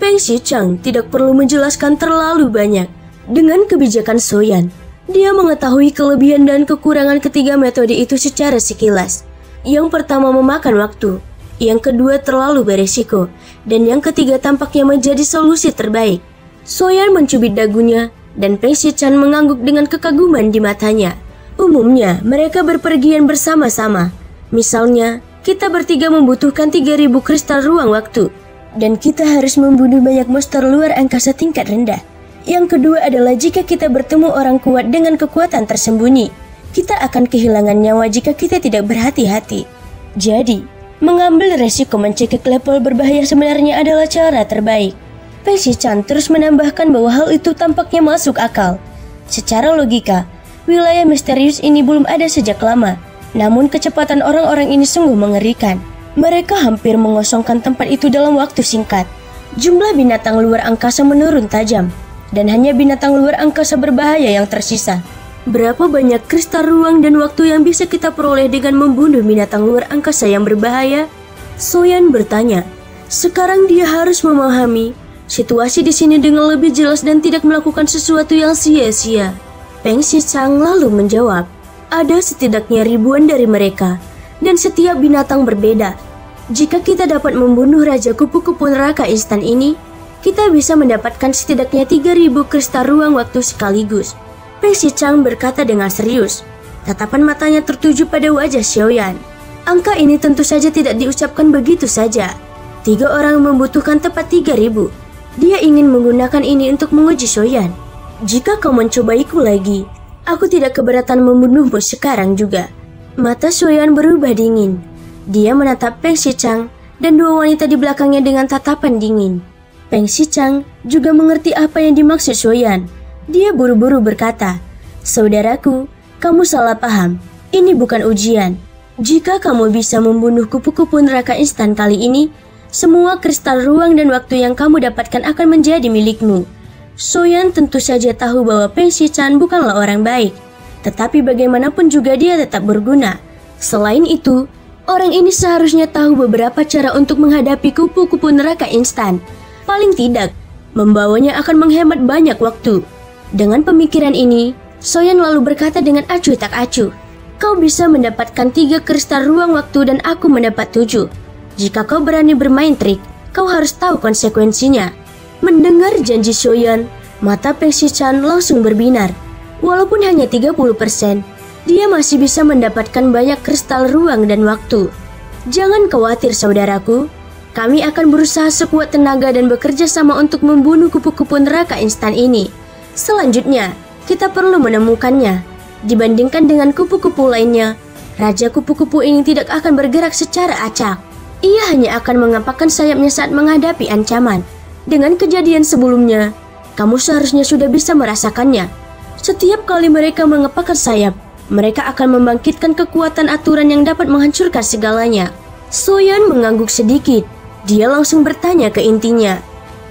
Peng Shichang tidak perlu menjelaskan terlalu banyak. Dengan kebijakan Soyan, dia mengetahui kelebihan dan kekurangan ketiga metode itu secara sekilas. Yang pertama memakan waktu, yang kedua terlalu beresiko, dan yang ketiga tampaknya menjadi solusi terbaik. Soyan mencubit dagunya, dan Peng Shichang mengangguk dengan kekaguman di matanya. Umumnya, mereka berpergian bersama-sama. Misalnya, kita bertiga membutuhkan 3.000 kristal ruang waktu, dan kita harus membunuh banyak monster luar angkasa tingkat rendah. Yang kedua adalah jika kita bertemu orang kuat dengan kekuatan tersembunyi, kita akan kehilangan nyawa jika kita tidak berhati-hati. Jadi, mengambil resiko mencekik level berbahaya sebenarnya adalah cara terbaik. Peng Shichang terus menambahkan bahwa hal itu tampaknya masuk akal. Secara logika, wilayah misterius ini belum ada sejak lama, namun kecepatan orang-orang ini sungguh mengerikan. Mereka hampir mengosongkan tempat itu dalam waktu singkat. Jumlah binatang luar angkasa menurun tajam, dan hanya binatang luar angkasa berbahaya yang tersisa. Berapa banyak kristal ruang dan waktu yang bisa kita peroleh dengan membunuh binatang luar angkasa yang berbahaya? Soyan bertanya. Sekarang dia harus memahami situasi di sini dengan lebih jelas dan tidak melakukan sesuatu yang sia-sia. Peng Shichang lalu menjawab, ada setidaknya ribuan dari mereka, dan setiap binatang berbeda. Jika kita dapat membunuh Raja Kupu-Kupu Neraka instan ini, kita bisa mendapatkan setidaknya 3.000 kristal ruang waktu sekaligus. Peng Shichang berkata dengan serius. Tatapan matanya tertuju pada wajah Xiaoyan. Angka ini tentu saja tidak diucapkan begitu saja. 3 orang membutuhkan tepat 3.000. Dia ingin menggunakan ini untuk menguji Xiaoyan. Jika kau mencobaiku lagi, aku tidak keberatan membunuhmu sekarang juga. Mata Xiaoyan berubah dingin. Dia menatap Peng Shichang dan 2 wanita di belakangnya dengan tatapan dingin. Peng Shichang juga mengerti apa yang dimaksud Xiaoyan. Dia buru-buru berkata, saudaraku, kamu salah paham. Ini bukan ujian. Jika kamu bisa membunuh kupu-kupu neraka instan kali ini, semua kristal ruang dan waktu yang kamu dapatkan akan menjadi milikmu. Xiaoyan tentu saja tahu bahwa Peng Shichang bukanlah orang baik, tetapi bagaimanapun juga dia tetap berguna. Selain itu, orang ini seharusnya tahu beberapa cara untuk menghadapi kupu-kupu neraka instan. Paling tidak, membawanya akan menghemat banyak waktu. Dengan pemikiran ini, Xiaoyan lalu berkata dengan acuh tak acuh, kau bisa mendapatkan 3 kristal ruang waktu dan aku mendapat 7. Jika kau berani bermain trik, kau harus tahu konsekuensinya. Mendengar janji Xiaoyan, mata Peng Shichang langsung berbinar. Walaupun hanya 30%, dia masih bisa mendapatkan banyak kristal ruang dan waktu. Jangan khawatir saudaraku, kami akan berusaha sekuat tenaga dan bekerja sama untuk membunuh kupu-kupu neraka instan ini. Selanjutnya, kita perlu menemukannya. Dibandingkan dengan kupu-kupu lainnya, Raja Kupu-Kupu ini tidak akan bergerak secara acak. Ia hanya akan mengepakkan sayapnya saat menghadapi ancaman. Dengan kejadian sebelumnya, kamu seharusnya sudah bisa merasakannya. Setiap kali mereka mengepakkan sayap, mereka akan membangkitkan kekuatan aturan yang dapat menghancurkan segalanya. Xiaoyan mengangguk sedikit. Dia langsung bertanya ke intinya.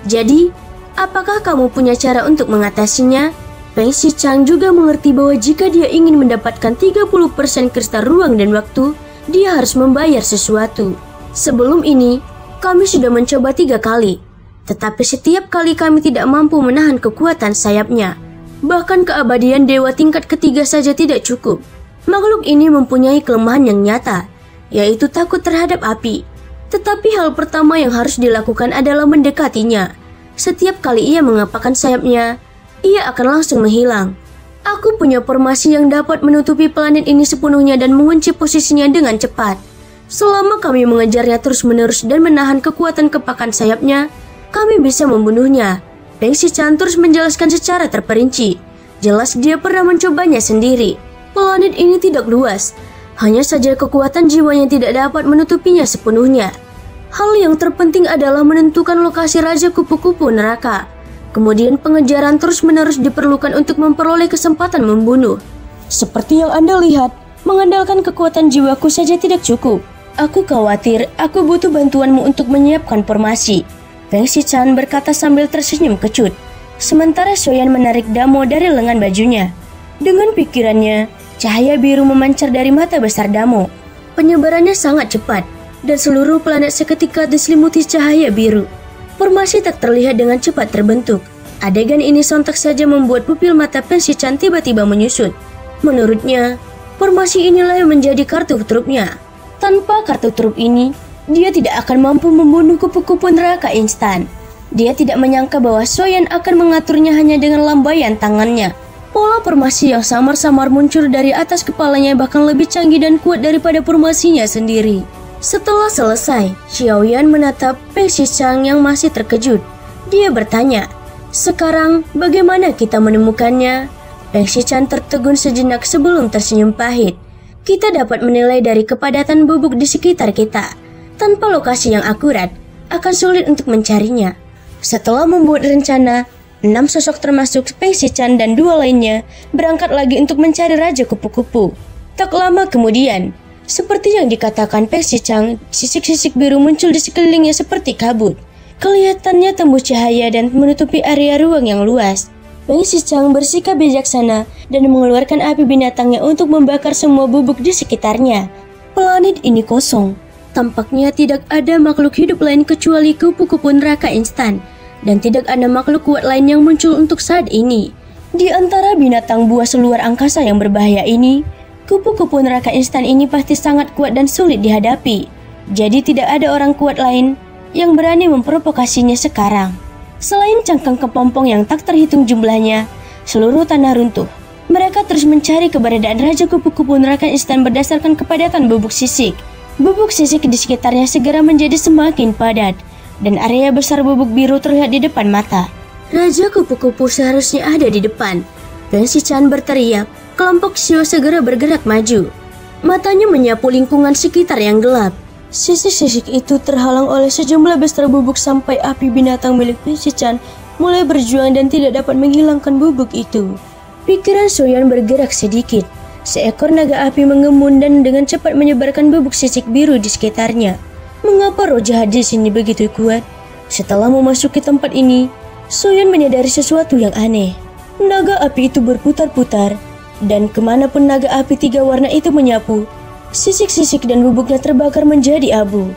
Jadi, apakah kamu punya cara untuk mengatasinya? Peng Shichang juga mengerti bahwa jika dia ingin mendapatkan 30% kristal ruang dan waktu, dia harus membayar sesuatu. Sebelum ini, kami sudah mencoba 3 kali. Tetapi setiap kali kami tidak mampu menahan kekuatan sayapnya. Bahkan keabadian dewa tingkat ketiga saja tidak cukup. Makhluk ini mempunyai kelemahan yang nyata, yaitu takut terhadap api. Tetapi hal pertama yang harus dilakukan adalah mendekatinya. Setiap kali ia mengepakkan sayapnya, ia akan langsung menghilang. Aku punya formasi yang dapat menutupi planet ini sepenuhnya dan mengunci posisinya dengan cepat. Selama kami mengejarnya terus-menerus dan menahan kekuatan kepakan sayapnya, kami bisa membunuhnya. Peng Shichang terus menjelaskan secara terperinci. Jelas dia pernah mencobanya sendiri. Planet ini tidak luas, hanya saja kekuatan jiwanya tidak dapat menutupinya sepenuhnya. Hal yang terpenting adalah menentukan lokasi Raja Kupu-Kupu Neraka. Kemudian pengejaran terus-menerus diperlukan untuk memperoleh kesempatan membunuh. Seperti yang Anda lihat, mengandalkan kekuatan jiwaku saja tidak cukup. Aku khawatir aku butuh bantuanmu untuk menyiapkan formasi. Peng Shichang berkata sambil tersenyum kecut. Sementara Xiaoyan menarik damo dari lengan bajunya. Dengan pikirannya, cahaya biru memancar dari mata besar damo. Penyebarannya sangat cepat, dan seluruh planet seketika diselimuti cahaya biru. Formasi tak terlihat dengan cepat terbentuk. Adegan ini sontak saja membuat pupil mata Pensi-chan tiba-tiba menyusut. Menurutnya, formasi inilah yang menjadi kartu trupnya. Tanpa kartu trup ini, dia tidak akan mampu membunuh kupu-kupu neraka instan. Dia tidak menyangka bahwa Soyan akan mengaturnya hanya dengan lambaian tangannya. Pola formasi yang samar-samar muncul dari atas kepalanya bahkan lebih canggih dan kuat daripada formasinya sendiri. Setelah selesai, Xiaoyan menatap Peng Shichang yang masih terkejut. Dia bertanya, "Sekarang bagaimana kita menemukannya?" Peng Shichang tertegun sejenak sebelum tersenyum pahit. "Kita dapat menilai dari kepadatan bubuk di sekitar kita. Tanpa lokasi yang akurat, akan sulit untuk mencarinya." Setelah membuat rencana, 6 sosok termasuk Peng Shichang dan 2 lainnya berangkat lagi untuk mencari Raja Kupu-Kupu. Tak lama kemudian, seperti yang dikatakan Peng Shichang, sisik-sisik biru muncul di sekelilingnya seperti kabut. Kelihatannya tembus cahaya dan menutupi area ruang yang luas. Peng Shichang bersikap bijaksana dan mengeluarkan api binatangnya untuk membakar semua bubuk di sekitarnya. Planet ini kosong. Tampaknya tidak ada makhluk hidup lain kecuali kupu-kupu neraka instan. Dan tidak ada makhluk kuat lain yang muncul untuk saat ini. Di antara binatang buas luar angkasa yang berbahaya ini, kupu-kupu neraka instan ini pasti sangat kuat dan sulit dihadapi. Jadi tidak ada orang kuat lain yang berani memprovokasinya sekarang. Selain cangkang kepompong yang tak terhitung jumlahnya, seluruh tanah runtuh. Mereka terus mencari keberadaan Raja Kupu-kupu neraka instan berdasarkan kepadatan bubuk sisik. Bubuk sisik di sekitarnya segera menjadi semakin padat. Dan area besar bubuk biru terlihat di depan mata. Raja Kupu-kupu seharusnya ada di depan. Peng Shichang berteriak. Kelompok Xiao segera bergerak maju. Matanya menyapu lingkungan sekitar yang gelap. Sisik-sisik itu terhalang oleh sejumlah besar bubuk sampai api binatang milik Peng Shichang mulai berjuang dan tidak dapat menghilangkan bubuk itu. Pikiran Soyan bergerak sedikit. Seekor naga api mengemun dan dengan cepat menyebarkan bubuk sisik biru di sekitarnya. Mengapa roh jahat di sini begitu kuat? Setelah memasuki tempat ini, Soyan menyadari sesuatu yang aneh. Naga api itu berputar-putar, dan kemanapun naga api 3 warna itu menyapu, sisik-sisik dan bubuknya terbakar menjadi abu.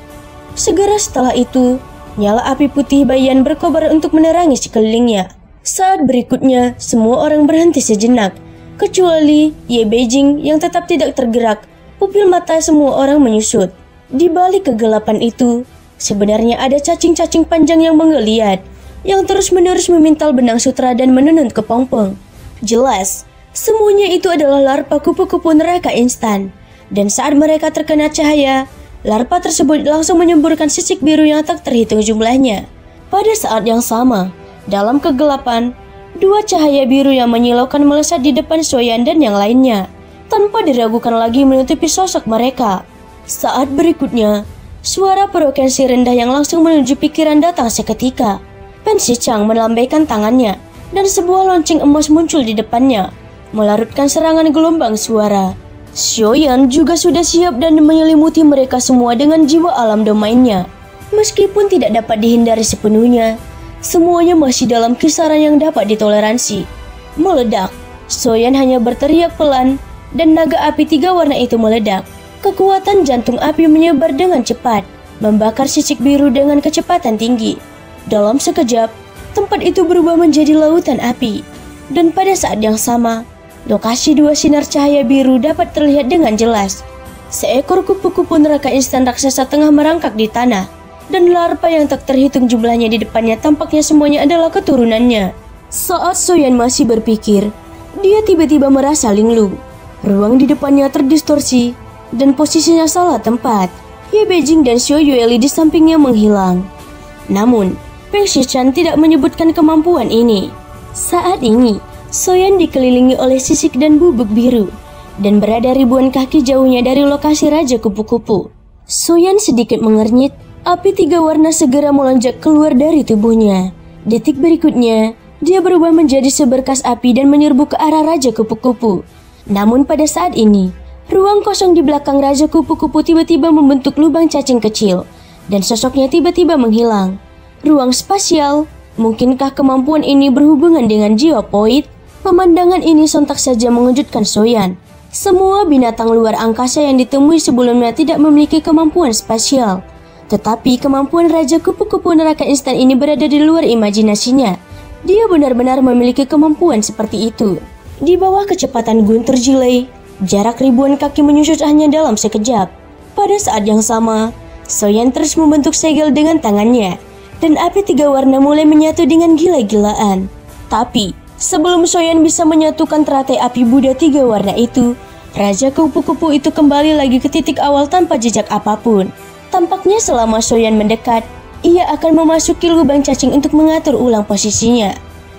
Segera setelah itu, nyala api putih bayan berkobar untuk menerangi sekelilingnya. Saat berikutnya, semua orang berhenti sejenak, kecuali Ye Beijing yang tetap tidak tergerak. Pupil mata semua orang menyusut. Di balik kegelapan itu, sebenarnya ada cacing-cacing panjang yang menggeliat, yang terus-menerus memintal benang sutra dan menenun kepompong. Jelas, semuanya itu adalah larva kupu-kupu neraka instan. Dan saat mereka terkena cahaya, larva tersebut langsung menyemburkan sisik biru yang tak terhitung jumlahnya. Pada saat yang sama, dalam kegelapan, 2 cahaya biru yang menyilaukan melesat di depan Soyan dan yang lainnya, tanpa diragukan lagi menutupi sosok mereka. Saat berikutnya, suara frekuensi rendah yang langsung menuju pikiran datang seketika. Peng Shichang melambaikan tangannya, dan sebuah lonceng emas muncul di depannya, melarutkan serangan gelombang suara. Xiaoyan juga sudah siap dan menyelimuti mereka semua dengan jiwa alam domainnya. Meskipun tidak dapat dihindari sepenuhnya, semuanya masih dalam kisaran yang dapat ditoleransi. Meledak, Xiaoyan hanya berteriak pelan, dan naga api 3 warna itu meledak. Kekuatan jantung api menyebar dengan cepat, membakar sisik biru dengan kecepatan tinggi. Dalam sekejap, tempat itu berubah menjadi lautan api. Dan pada saat yang sama, lokasi 2 sinar cahaya biru dapat terlihat dengan jelas. Seekor kupu-kupu neraka instan raksasa tengah merangkak di tanah, dan larva yang tak terhitung jumlahnya di depannya tampaknya semuanya adalah keturunannya. Saat Soyan masih berpikir, dia tiba-tiba merasa linglung. Ruang di depannya terdistorsi, dan posisinya salah tempat. Ye Beijing dan Xiao Yueli di sampingnya menghilang. Namun, Peng Shichang tidak menyebutkan kemampuan ini. Saat ini, Soyan dikelilingi oleh sisik dan bubuk biru, dan berada ribuan kaki jauhnya dari lokasi Raja Kupu-kupu. Soyan sedikit mengernyit, api 3 warna segera melonjak keluar dari tubuhnya. Detik berikutnya, dia berubah menjadi seberkas api dan menyerbu ke arah Raja Kupu-kupu. Namun pada saat ini, ruang kosong di belakang Raja Kupu-kupu tiba-tiba membentuk lubang cacing kecil, dan sosoknya tiba-tiba menghilang. Ruang spasial, mungkinkah kemampuan ini berhubungan dengan jiwa Poit? Pemandangan ini sontak saja mengejutkan Soyan. Semua binatang luar angkasa yang ditemui sebelumnya tidak memiliki kemampuan spasial. Tetapi kemampuan Raja Kupu-Kupu Neraka Instan ini berada di luar imajinasinya. Dia benar-benar memiliki kemampuan seperti itu. Di bawah kecepatan guntur jilai, jarak ribuan kaki menyusut hanya dalam sekejap. Pada saat yang sama, Soyan terus membentuk segel dengan tangannya, dan api 3 warna mulai menyatu dengan gila-gilaan. Tapi, sebelum Soyan bisa menyatukan teratai api Buddha 3 warna itu, Raja Kupu-Kupu itu kembali lagi ke titik awal tanpa jejak apapun. Tampaknya selama Soyan mendekat, ia akan memasuki lubang cacing untuk mengatur ulang posisinya.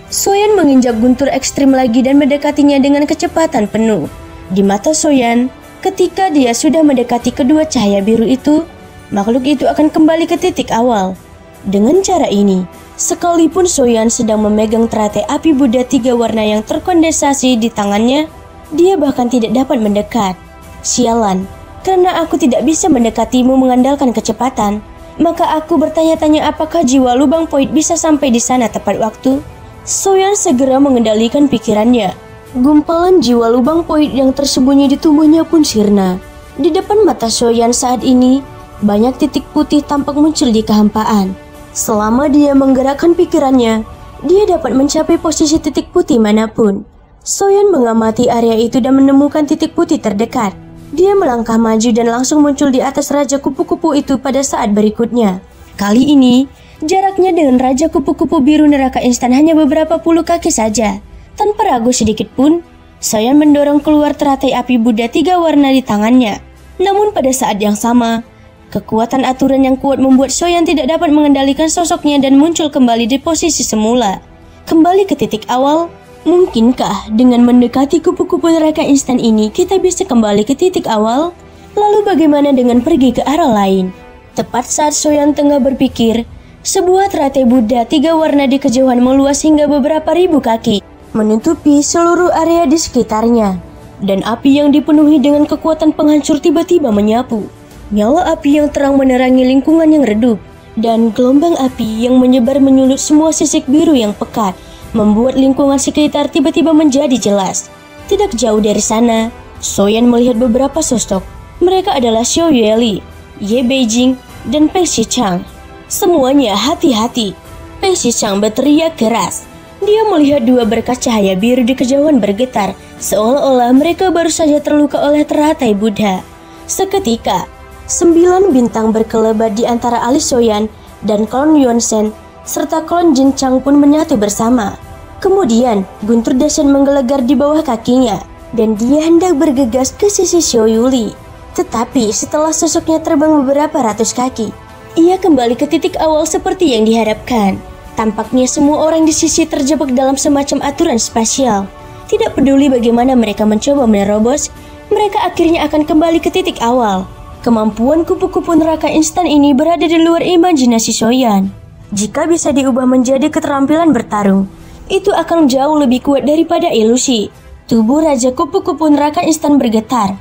Soyan menginjak guntur ekstrim lagi dan mendekatinya dengan kecepatan penuh. Di mata Soyan, ketika dia sudah mendekati kedua cahaya biru itu, makhluk itu akan kembali ke titik awal. Dengan cara ini, sekalipun Soyan sedang memegang teratai api Buddha 3 warna yang terkondensasi di tangannya, dia bahkan tidak dapat mendekat. Sialan, karena aku tidak bisa mendekatimu mengandalkan kecepatan, maka aku bertanya-tanya apakah jiwa lubang poid bisa sampai di sana tepat waktu. Soyan segera mengendalikan pikirannya. Gumpalan jiwa lubang poid yang tersembunyi di tubuhnya pun sirna. Di depan mata Soyan saat ini, banyak titik putih tampak muncul di kehampaan. Selama dia menggerakkan pikirannya, dia dapat mencapai posisi titik putih manapun. Soyan mengamati area itu dan menemukan titik putih terdekat. Dia melangkah maju dan langsung muncul di atas Raja Kupu-Kupu itu pada saat berikutnya. Kali ini, jaraknya dengan Raja Kupu-Kupu Biru Neraka Instan hanya beberapa puluh kaki saja. Tanpa ragu sedikit pun, Soyan mendorong keluar teratai api Buddha 3 warna di tangannya. Namun pada saat yang sama, kekuatan aturan yang kuat membuat Soyan tidak dapat mengendalikan sosoknya dan muncul kembali di posisi semula. Kembali ke titik awal. Mungkinkah dengan mendekati kupu-kupu neraka instan ini kita bisa kembali ke titik awal? Lalu bagaimana dengan pergi ke arah lain? Tepat saat Soyan tengah berpikir, sebuah teratai Buddha 3 warna di kejauhan meluas hingga beberapa ribu kaki, menutupi seluruh area di sekitarnya. Dan api yang dipenuhi dengan kekuatan penghancur tiba-tiba menyapu. Nyala api yang terang menerangi lingkungan yang redup, dan gelombang api yang menyebar menyulut semua sisik biru yang pekat, membuat lingkungan sekitar tiba-tiba menjadi jelas. Tidak jauh dari sana, Soyan melihat beberapa sosok. Mereka adalah Xiao Yueli, Ye Beijing, dan Peng Shichang. Semuanya hati-hati. Peng Shichang berteriak keras. Dia melihat 2 berkas cahaya biru di kejauhan bergetar, seolah-olah mereka baru saja terluka oleh teratai Buddha. Seketika, 9 bintang berkelebat di antara alis Soyan dan klon Yuanzhen serta klon Jin Chang pun menyatu bersama. Kemudian, guntur dahsyat menggelegar di bawah kakinya, dan dia hendak bergegas ke sisi Xiao Yuli. Tetapi setelah sosoknya terbang beberapa ratus kaki, ia kembali ke titik awal seperti yang diharapkan. Tampaknya semua orang di sisi terjebak dalam semacam aturan spasial. Tidak peduli bagaimana mereka mencoba menerobos, mereka akhirnya akan kembali ke titik awal. Kemampuan kupu-kupu neraka instan ini berada di luar imajinasi Soyan. Jika bisa diubah menjadi keterampilan bertarung, itu akan jauh lebih kuat daripada ilusi. Tubuh Raja Kupu-Kupu Neraka Instan bergetar,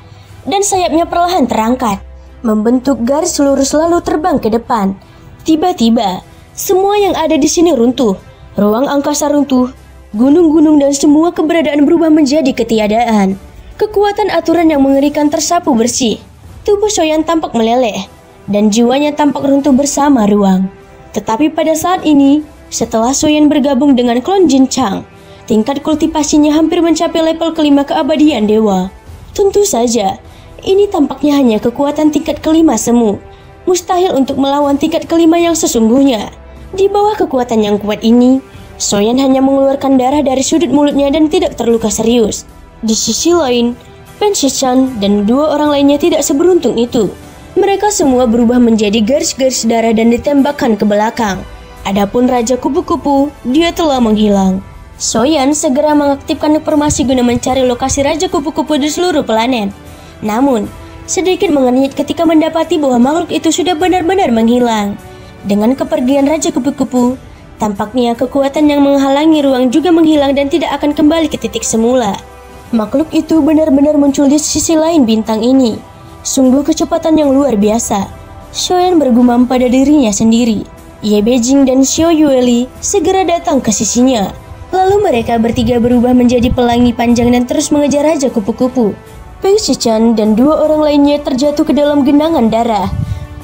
dan sayapnya perlahan terangkat, membentuk garis lurus lalu terbang ke depan. Tiba-tiba, semua yang ada di sini runtuh. Ruang angkasa runtuh, gunung-gunung dan semua keberadaan berubah menjadi ketiadaan. Kekuatan aturan yang mengerikan tersapu bersih. Tubuh Soyan tampak meleleh, dan jiwanya tampak runtuh bersama ruang. Tetapi pada saat ini, setelah Soyan bergabung dengan klon Jin Chang, tingkat kultivasinya hampir mencapai level kelima keabadian dewa. Tentu saja, ini tampaknya hanya kekuatan tingkat kelima semu. Mustahil untuk melawan tingkat kelima yang sesungguhnya. Di bawah kekuatan yang kuat ini, Soyan hanya mengeluarkan darah dari sudut mulutnya dan tidak terluka serius. Di sisi lain, Peng Shichang dan 2 orang lainnya tidak seberuntung itu. Mereka semua berubah menjadi garis-garis darah dan ditembakkan ke belakang. Adapun Raja Kupu-Kupu, dia telah menghilang. Soyan segera mengaktifkan informasi guna mencari lokasi Raja Kupu-Kupu di seluruh planet. Namun, sedikit mengernyit ketika mendapati bahwa makhluk itu sudah benar-benar menghilang. Dengan kepergian Raja Kupu-Kupu, tampaknya kekuatan yang menghalangi ruang juga menghilang dan tidak akan kembali ke titik semula. Makhluk itu benar-benar muncul di sisi lain bintang ini. Sungguh kecepatan yang luar biasa. Soyan bergumam pada dirinya sendiri. Ye Beijing dan Xiao Yueli segera datang ke sisinya. Lalu mereka bertiga berubah menjadi pelangi panjang dan terus mengejar Raja Kupu-Kupu. Peng Shichang dan 2 orang lainnya terjatuh ke dalam genangan darah.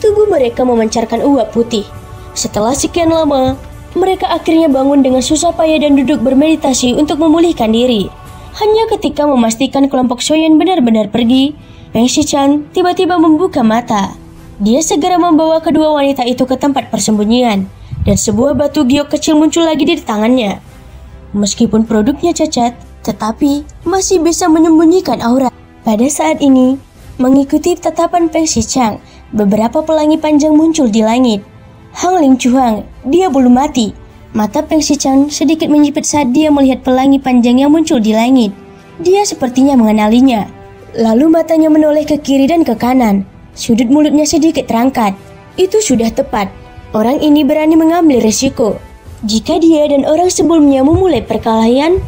tubuh mereka memancarkan uap putih. Setelah sekian lama, mereka akhirnya bangun dengan susah payah dan duduk bermeditasi untuk memulihkan diri. Hanya ketika memastikan kelompok Soyan benar-benar pergi, Peng Shichan tiba-tiba membuka mata. Dia segera membawa kedua wanita itu ke tempat persembunyian, dan sebuah batu giok kecil muncul lagi di tangannya. Meskipun produknya cacat, tetapi masih bisa menyembunyikan aura. Pada saat ini, mengikuti tatapan Peng Shichan, beberapa pelangi panjang muncul di langit. Hang Ling Chuang, dia belum mati. Mata Peng Shichan sedikit menyipit saat dia melihat pelangi panjang yang muncul di langit. Dia sepertinya mengenalinya. Lalu matanya menoleh ke kiri dan ke kanan. Sudut mulutnya sedikit terangkat. Itu sudah tepat. Orang ini berani mengambil risiko. Jika dia dan orang sebelumnya memulai perkelahian,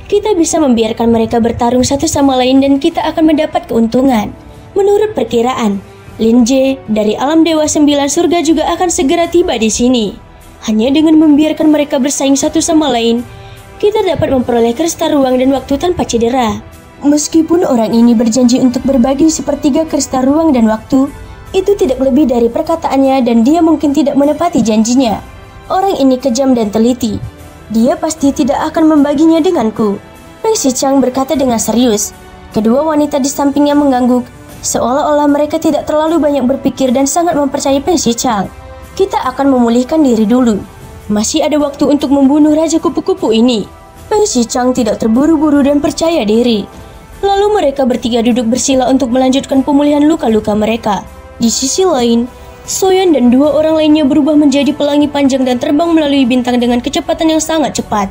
kita bisa membiarkan mereka bertarung satu sama lain dan kita akan mendapat keuntungan. Menurut perkiraan, Lin Jie dari alam Dewa 9 Surga juga akan segera tiba di sini. Hanya dengan membiarkan mereka bersaing satu sama lain, kita dapat memperoleh kristal ruang dan waktu tanpa cedera. Meskipun orang ini berjanji untuk berbagi sepertiga kristal ruang dan waktu, itu tidak lebih dari perkataannya dan dia mungkin tidak menepati janjinya. Orang ini kejam dan teliti. Dia pasti tidak akan membaginya denganku. Peng Shichan berkata dengan serius. Kedua wanita di sampingnya mengangguk, seolah-olah mereka tidak terlalu banyak berpikir dan sangat mempercayai Peng Shichan. Kita akan memulihkan diri dulu. Masih ada waktu untuk membunuh Raja Kupu-Kupu ini. Peng Shichan tidak terburu-buru dan percaya diri. Lalu mereka bertiga duduk bersila untuk melanjutkan pemulihan luka-luka mereka. Di sisi lain, Soyan dan dua orang lainnya berubah menjadi pelangi panjang dan terbang melalui bintang dengan kecepatan yang sangat cepat.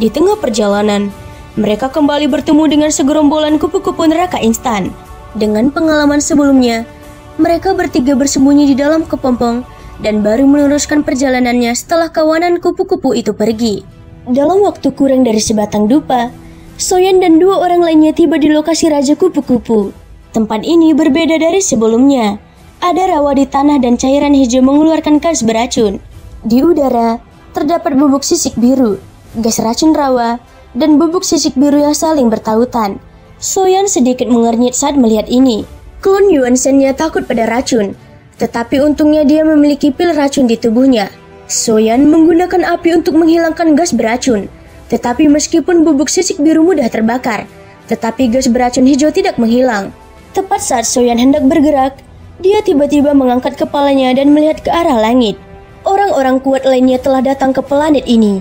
Di tengah perjalanan, mereka kembali bertemu dengan segerombolan kupu-kupu neraka instan. Dengan pengalaman sebelumnya, mereka bertiga bersembunyi di dalam kepompong dan baru meneruskan perjalanannya setelah kawanan kupu-kupu itu pergi. Dalam waktu kurang dari sebatang dupa, Soyan dan dua orang lainnya tiba di lokasi Raja Kupu-Kupu. Tempat ini berbeda dari sebelumnya. Ada rawa di tanah dan cairan hijau mengeluarkan gas beracun. Di udara, terdapat bubuk sisik biru, gas racun rawa, dan bubuk sisik biru yang saling bertautan. Soyan sedikit mengernyit saat melihat ini. Klon Yuan Shen-nya takut pada racun, tetapi untungnya dia memiliki pil racun di tubuhnya. Soyan menggunakan api untuk menghilangkan gas beracun, tetapi meskipun bubuk sisik biru mudah terbakar, tetapi gas beracun hijau tidak menghilang. Tepat saat Soyan hendak bergerak, dia tiba-tiba mengangkat kepalanya dan melihat ke arah langit. Orang-orang kuat lainnya telah datang ke planet ini.